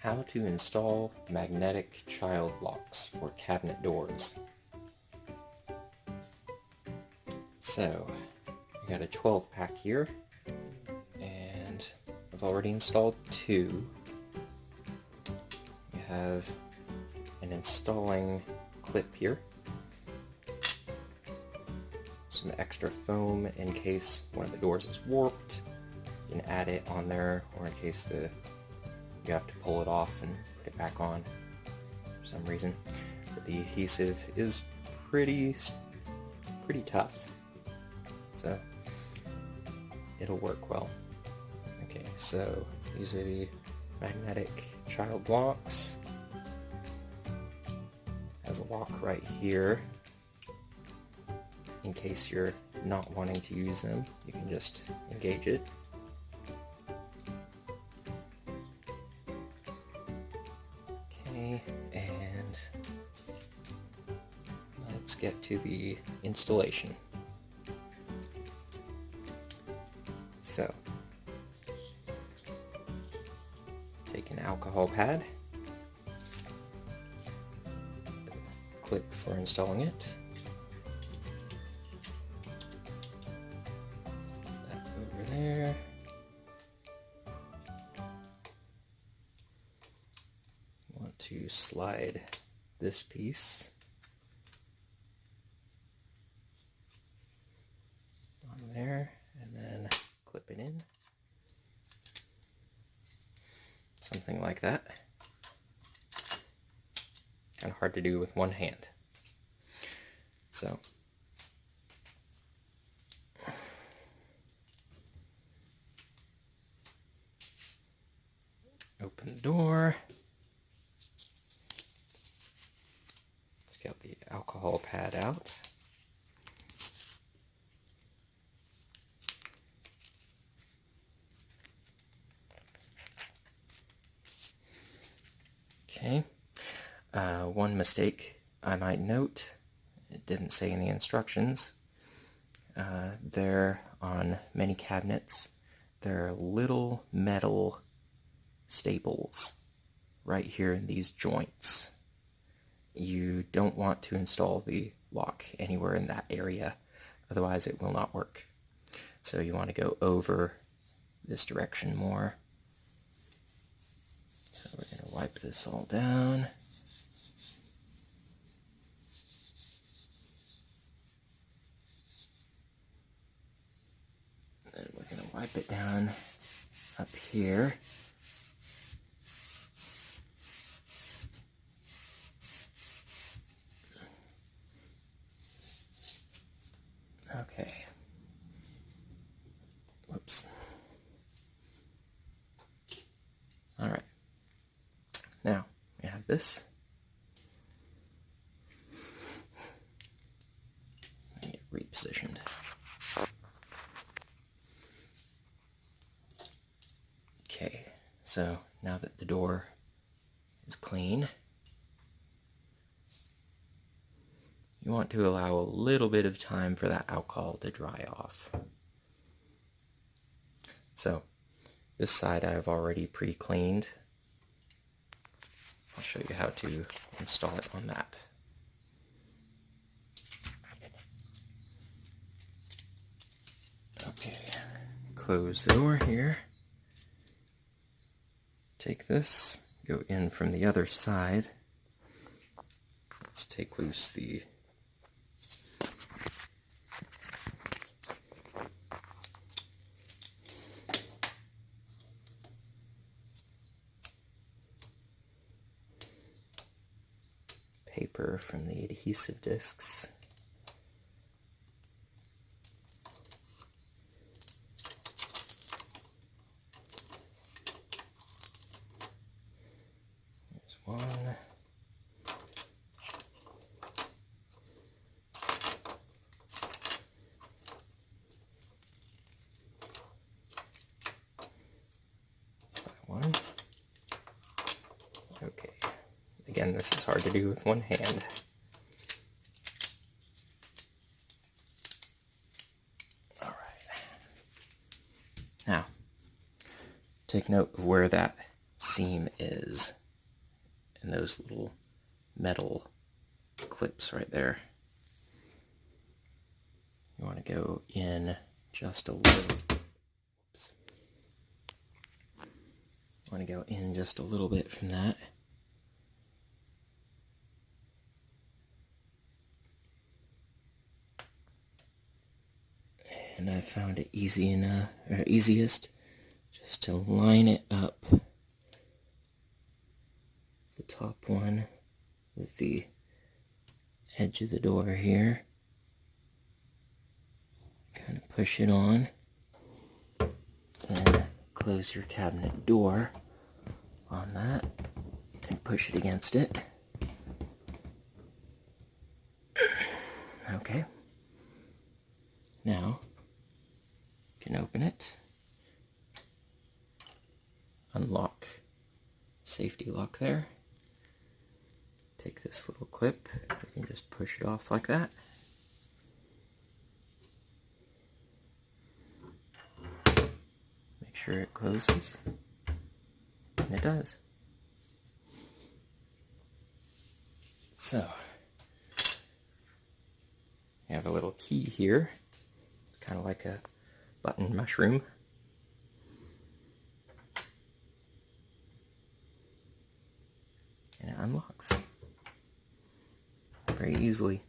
how to install magnetic child locks for cabinet doors. So, I got a 12-pack here, and I've already installed 2. We have an installing clip here, some extra foam in case one of the doors is warped. You can add it on there, or in case you have to pull it off and put it back on for some reason. But the adhesive is pretty tough, so it'll work well. Okay, so these are the magnetic child locks. Has a lock right here. In case you're not wanting to use them, you can just engage it. Okay, and let's get to the installation. So, take an alcohol pad, clip for installing it. That over there. Want to slide this piece on there and then clip it in. Something like that. Kind of hard to do with one hand. So, open the door. Let's get the alcohol pad out. Okay. One mistake I might note, it didn't say in the instructions, there on many cabinets, there are little metal staples right here in these joints. You don't want to install the lock anywhere in that area, otherwise it will not work. So you want to go over this direction more. So we're going to wipe this all down. And we're going to wipe it down up here. Okay. Whoops. All right. Now, we have this. Let me get repositioned. Okay, so now that the door is clean, you want to allow a little bit of time for that alcohol to dry off. So, this side I've already pre-cleaned. I'll show you how to install it on that. Okay, close the door here. Take this, go in from the other side. Let's take loose the paper from the adhesive discs. There's one. One. Okay. Again, this is hard to do with one hand. Now, take note of where that seam is, and those little metal clips right there. You want to go in just a little. Oops. You want to go in just a little bit from that. And I found it easiest just to line it up, the top one with the edge of the door here. Kind of push it on, and close your cabinet door on that, and push it against it. Okay. Now, you can open it, unlock, safety lock there. Take this little clip, you can just push it off like that. Make sure it closes, and it does. So, you have a little key here, kind of like a button mushroom. And it unlocks very easily.